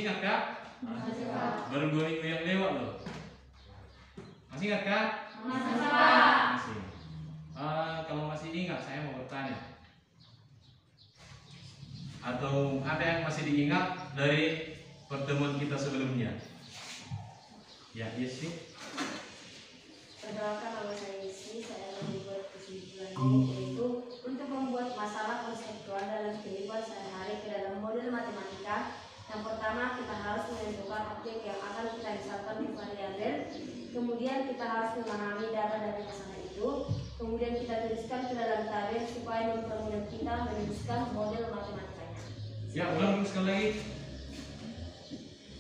ingat Kak? Masih, Pak. Baru 2 minggu yang lewat loh. Masih ingat Kak? Masih, Pak. Masih. Kalau masih ingat, saya mau bertanya. Atau ada yang masih diingat dari pertemuan kita sebelumnya? Ya, yes sih. Perkenalkan, nama saya Isi. Saya membuat kesimpulannya yaitu untuk membuat masalah konseptual dalam kehidupan sehari-hari ke dalam model matematika. Yang pertama, kita harus menentukan objek yang akan kita misalkan di variabel. Kemudian kita harus memahami data dari masalah itu. Kemudian kita tuliskan ke dalam tabel supaya mempermudah kita menuliskan model matematikanya. Ya, ulang sekali lagi.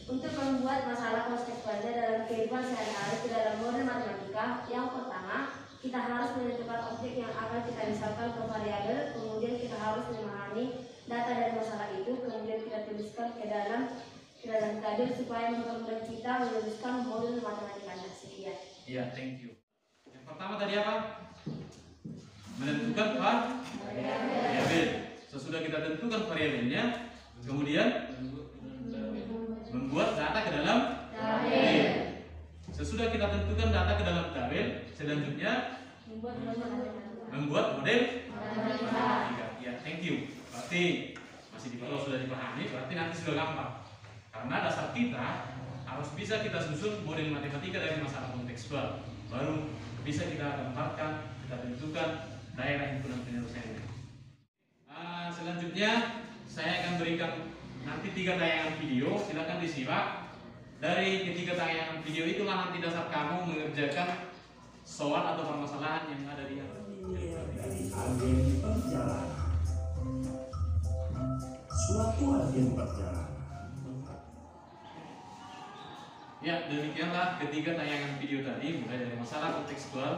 Untuk membuat masalah konseptualnya dalam kehidupan sehari-hari ke dalam model matematika, yang pertama, kita harus menentukan objek yang akan kita misalkan ke variabel. Kemudian kita harus memahami data dari masalah itu. Kemudian kita tuliskan ke dalam tabel supaya mempermudah kita menuliskan model matematikanya. Sekian. Iya, thank you. Yang pertama tadi apa? Menentukan variabel. Sesudah kita tentukan variabelnya, kemudian membuat data ke dalam tabel. Sesudah kita tentukan data ke dalam tabel, selanjutnya membuat model matematika. Ya, thank you. Berarti kalau sudah dipahami, berarti nanti sudah gampang. Karena dasar kita harus bisa kita susun model matematika dari masalah kontekstual. Baru bisa kita gambarkan, kita tentukan daerah himpunan penyelesaiannya. Selanjutnya saya akan berikan nanti 3 tayangan video, silakan disimak. Dari ketiga tayangan video itulah nanti dasar kamu mengerjakan soal atau permasalahan yang ada di atas. Agen perjalanan. Suatu agen perjalanan. Ya, demikianlah ketiga tayangan video tadi, mulai dari masalah kontekstual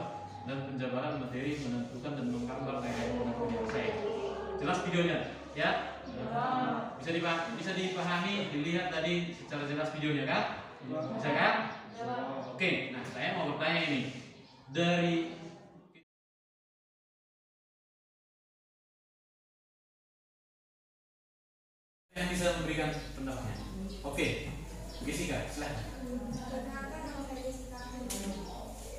dan penjabaran materi, menentukan dan menggambar daerah himpunan penyelesaian. Jelas videonya, ya? Bisa dipahami, dilihat tadi secara jelas videonya kan? Bisa kan? Oke, nah saya mau bertanya ini. Dari yang bisa memberikan pendapatnya. Oke, Jessica, silahkan. Perkenalkan, nama saya Jessica.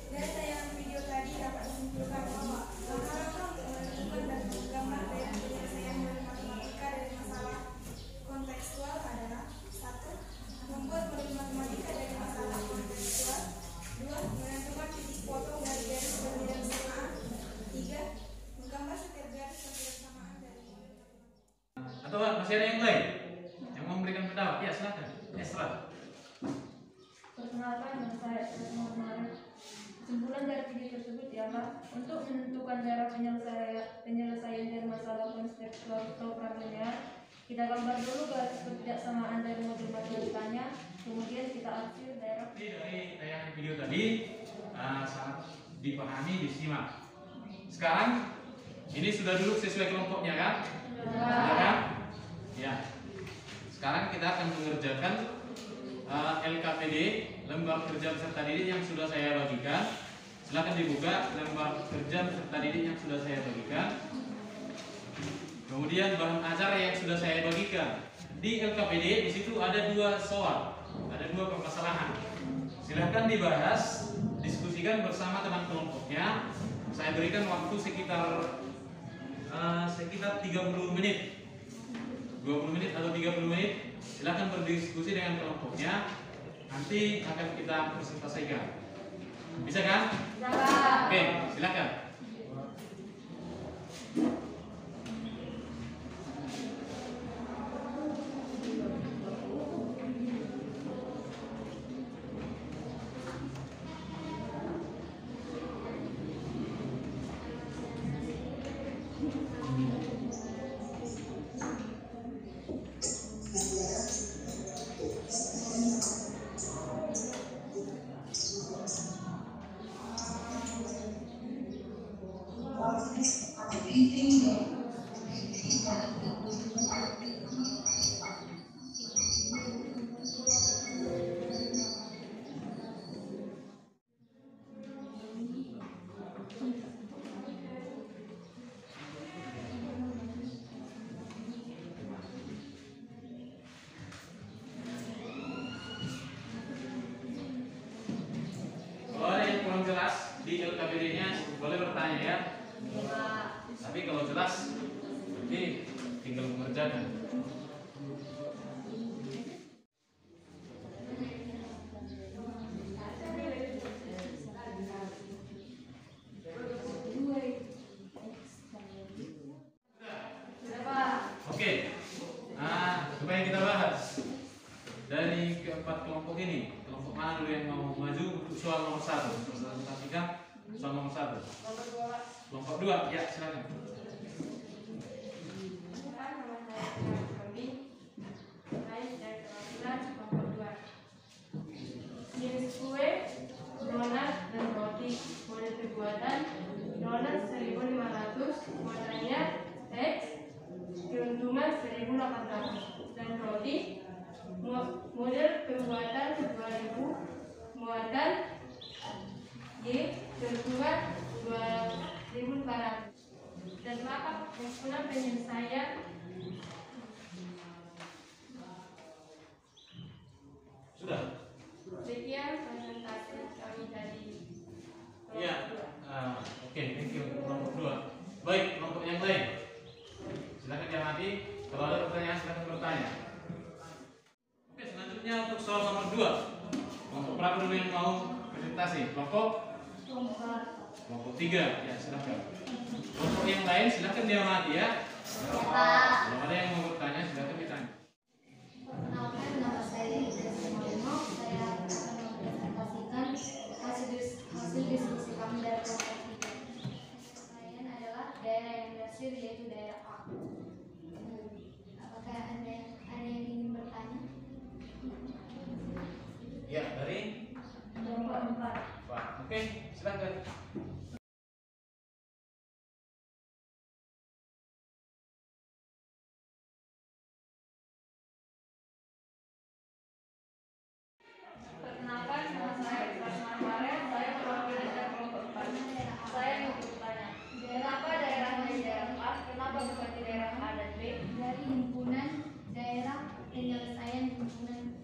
Dari tayangan video tadi dapat disimpulkan bahwa langkah-langkah untuk menentukan dan menggambar daerah penyelesaian model matematika dari masalah kontekstual adalah: 1. Membuat model matematika dari masalah kontekstual. 2. Menentukan titik potong dari garis berbeda bersamaan. 3. Menggambar setiap garis kebersamaan dari model matematika. Atau masih ada yang lain yang mau memberikan pendapat? Ya, silakan. Esra. Perkenalkan, nama saya Muhammad. Kesimpulan dari video tersebut ialah untuk menentukan daerah penyelesaian dari masalah konseptual atau problemnya, kita gambar dulu garis ketidaksamaan dari model matematikanya, kemudian kita arsir daerah. Dari tayangan video tadi sangat dipahami, disimak. Sekarang ini sudah duduk sesuai kelompoknya kan? Sudah kan? Ya. Sekarang kita akan mengerjakan LKPD, lembar kerja peserta didik yang sudah saya bagikan. Silakan dibuka lembar kerja peserta didik yang sudah saya bagikan. Kemudian bahan acara yang sudah saya bagikan. Di LKPD di situ ada 2 soal, ada 2 permasalahan. Silakan dibahas, diskusikan bersama teman kelompoknya. Saya berikan waktu sekitar 30 menit. 20 menit atau 30 menit. Silakan berdiskusi dengan kelompoknya. Nanti akan kita presentasikan. Bisa kan? Bisa, Pak. Oke, silakan. jelas di LKBD-nya boleh bertanya ya. Tapi kalau jelas, ini tinggal mengerjakan. Oke, nah coba yang kita bahas dari keempat kelompok ini, kelompok mana dulu yang mau maju untuk soal nomor 1? Perhatikan soal nomor 1. Kelompok 2, ya silakan. Jenis kue, donat, dan roti. Model pembuatan donat 1.500, muatannya X, keuntungan 1.800, dan roti model pembuatan 2.000, muatan Y, keuntungan 2.400, dan lapak usulan penyelesaian. Sudah? Sekian presentasi kami tadi. Iya. Oke, thank you kelompok 2. Baik, kelompok yang lain. Silakan diamati. Kalau ada pertanyaan silakan bertanya. Oke, selanjutnya untuk soal nomor 2. Kelompok berapa dulu yang mau presentasi? Kelompok 3. Ya, silakan. Kelompok yang lain silakan diamati ya. Kalau ada yang mau bertanya silakan ditanya. Perkenalkan, nama saya Idris Molimo. Saya akan mempresentasikan hasil diskusi kami dari kelompok 3. Pertanyaan adalah daerah yang berhasil yaitu daerah A. Apakah ada yang ingin bertanya? Ya, dari Kelompok 4. Pak. Oke, silakan. Perkenalkan, nama saya Isma Mare. Saya perwakilan dari kelompok 4. Saya ingin bertanya, kenapa daerahnya di daerah A? Kenapa bukan di daerah A dan B? Dari himpunan daerah penyelesaian himpunan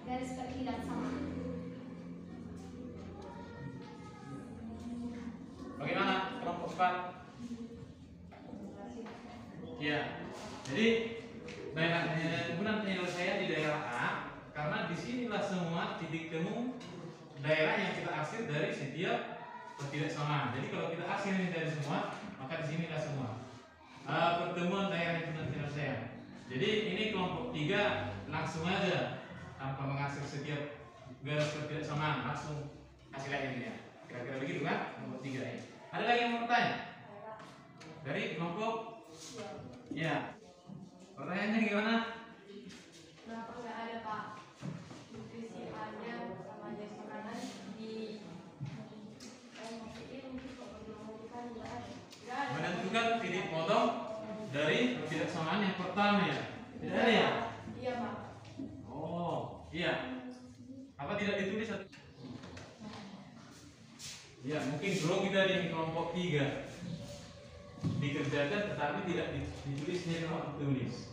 garis perkilan sama. Bagaimana kelompok 4? Ya, jadi daerah himpunan penyelesaian di daerah A, karena disinilah semua titik temu daerah yang kita aksir dari setiap ketidaksamaan. Jadi kalau kita aksir ini dari semua, maka disinilah semua pertemuan daerah himpunan penyelesaian. Jadi ini kelompok 3 langsung aja tanpa mengaksir setiap garis ketidaksamaan, langsung hasil akhirnya. Kira-kira begitu kan? Kelompok 3 ini. Ada lagi yang mau bertanya? Dari kelompok? Ya. Pertanyaannya gimana? Kenapa nggak ada Pak? Nutrisi hanya sama jenis makanan di Menentukan titik potong dari ketidaksamaan yang pertama ya. Tidak ada ya? Iya Pak. Oh, iya. Apa tidak ditulis? Ya, mungkin grogi tadi di kelompok 3 dikerjakan tetapi tidak ditulisnya kalau ditulis.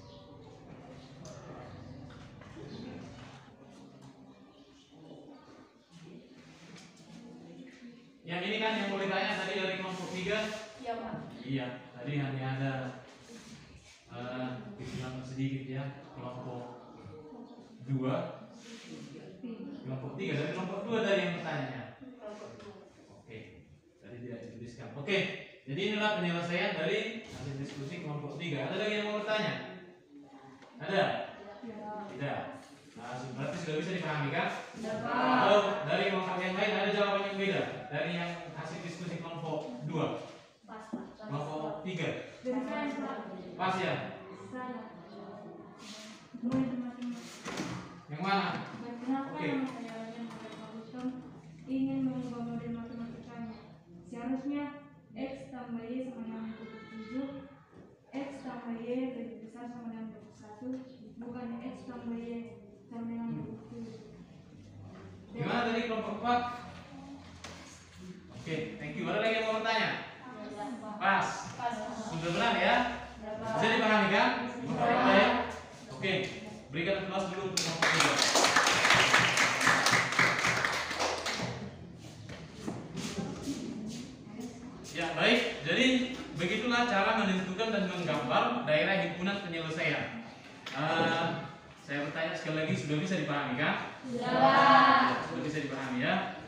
Yang ini kan yang mau ditanya tadi dari kelompok 3. Iya Pak. Iya, tadi hanya ada bilang sedikit ya, kelompok 2, kelompok 3 dan kelompok 2 dari yang bertanya. Oke, tadi tidak dituliskan. Oke, jadi inilah penyelesaian dari hasil diskusi kelompok 3. Ada lagi yang mau bertanya? Ada? Tidak. Nah, berarti sudah bisa dipahami kan? Atau dari kelompok yang lain ada jawaban yang beda dari yang hasil diskusi kelompok 2? Kelompok 3? Dari saya Pak. Pas ya? Saya. Teman-teman. Yang mana? Kenapa Oke. nama saya Rajan Pak Gustom ingin mengubah model matematikanya? Seharusnya X tambah Y sama dengan 27, X tambah Y lebih besar sama dengan 21, bukan X tambah Y sama dengan 27. Gimana tadi kelompok 4? Oke, thank you. Ada lagi yang mau bertanya? Pas. Sudah benar ya? Bisa dipahami kan? Baik. Oke, berikan kelas dulu untuk kelompok 3. Ya, baik. Jadi begitulah cara menentukan dan menggambar daerah himpunan penyelesaian. Saya bertanya sekali lagi, sudah bisa dipahami kan? Sudah. Sudah bisa dipahami ya.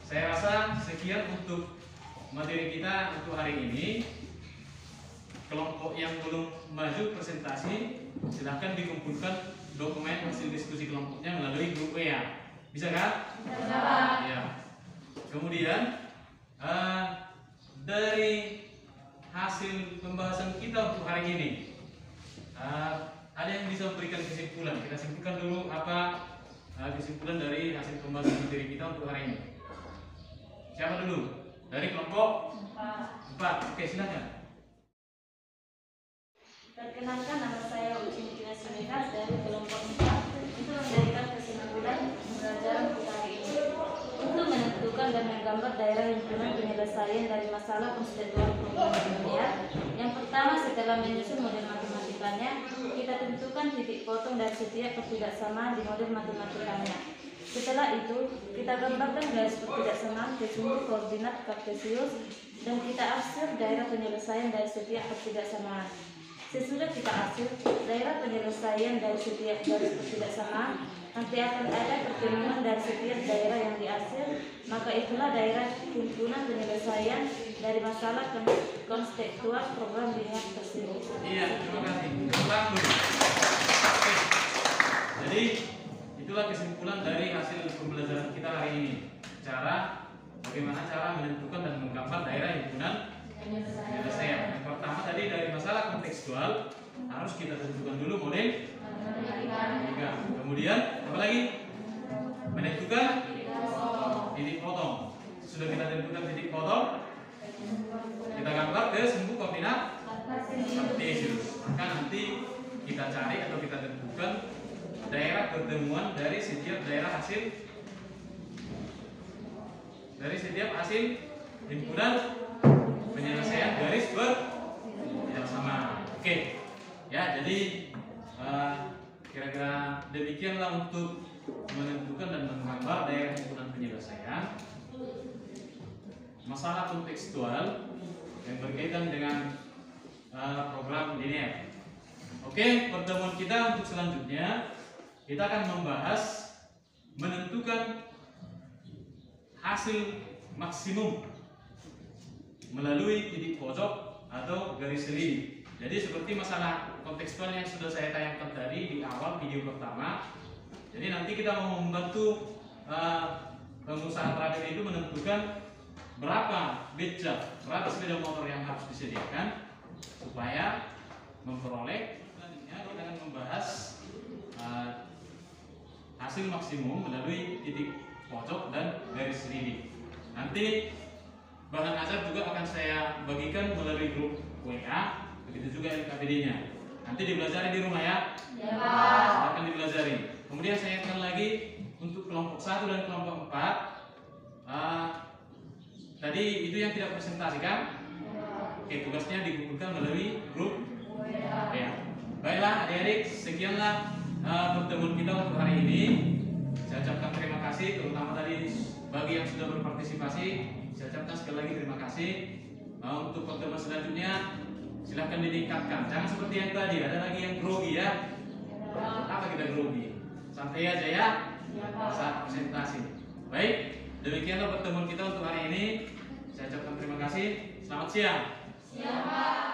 Saya rasa sekian untuk materi kita untuk hari ini. Kelompok yang belum maju presentasi, silahkan dikumpulkan dokumen hasil diskusi kelompoknya melalui grup WA. Bisa kan? Bisa. Ya. Kemudian dari hasil pembahasan kita untuk hari ini, ada yang bisa memberikan kesimpulan. Kita simpulkan dulu apa kesimpulan dari hasil pembahasan materi kita untuk hari ini. Siapa dulu? Dari kelompok 4. Oke, silakan. Perkenalkan, nama saya Uci Mutina Siregar dari kelompok 4 untuk memberikan kesimpulan pembelajaran kita hari ini. Untuk menentukan dan menggambar daerah himpunan penyelesaian dari masalah konstituen program dunia, yang pertama setelah menyusun model matematikanya, kita tentukan titik potong dari setiap ketidaksamaan di model matematikanya. Setelah itu, kita gambarkan garis ketidaksamaan ke sumber koordinat kartesius dan kita arsir daerah penyelesaian dari setiap ketidaksamaan. Sesudah kita arsir daerah penyelesaian dari setiap garis ketidaksamaan, nanti akan ada pertemuan dari setiap daerah yang diarsir, maka itulah daerah himpunan penyelesaian dari masalah konseptual program linear tersebut. Iya, terima kasih. Ulang dulu. Oke. Jadi itulah kesimpulan dari hasil pembelajaran kita hari ini. Bagaimana cara menentukan dan menggambar daerah himpunan penyelesaian. Yang pertama tadi dari masalah kontekstual harus kita tentukan dulu model matematika. Kemudian apa lagi? Menentukan titik potong. Sudah kita tentukan titik potong, kita gambar ke sumbu koordinat kartesius. Maka nanti kita cari atau kita tentukan daerah pertemuan dari setiap daerah hasil himpunan penyelesaian garis bersama. Oke. Ya, jadi kira-kira demikianlah untuk menentukan dan menggambar daerah himpunan penyelesaian. Masalah kontekstual yang berkaitan dengan program linear. Oke, pertemuan kita untuk selanjutnya kita akan membahas menentukan hasil maksimum melalui titik pojok atau garis selidih. Jadi seperti masalah kontekstual yang sudah saya tayangkan tadi di awal video pertama. Jadi nanti kita mau membantu pengusaha travel itu menentukan berapa sepeda motor yang harus disediakan supaya memperoleh. Selanjutnya kita akan membahas hasil maksimum melalui titik pojok dan garis selidih. Nanti bahan ajar juga akan saya bagikan melalui grup WA, begitu juga LKPD-nya. Nanti dipelajari di rumah ya. Ya, Pak. Silakan dipelajari. Kemudian saya ingatkan lagi untuk kelompok 1 dan kelompok 4. Tadi itu yang tidak presentasi kan? Oke, tugasnya dikumpulkan melalui grup WA. Baiklah adik-adik, sekianlah pertemuan kita untuk hari ini. Saya ucapkan terima kasih terutama tadi bagi yang sudah berpartisipasi. Saya ucapkan sekali lagi terima kasih. Untuk pertemuan selanjutnya silahkan ditingkatkan. Jangan seperti yang tadi, ada lagi yang grogi ya. Apa kita grogi? Santai aja ya saat presentasi. Baik, demikianlah pertemuan kita untuk hari ini. Saya ucapkan terima kasih. Selamat siang. Siap, Pak.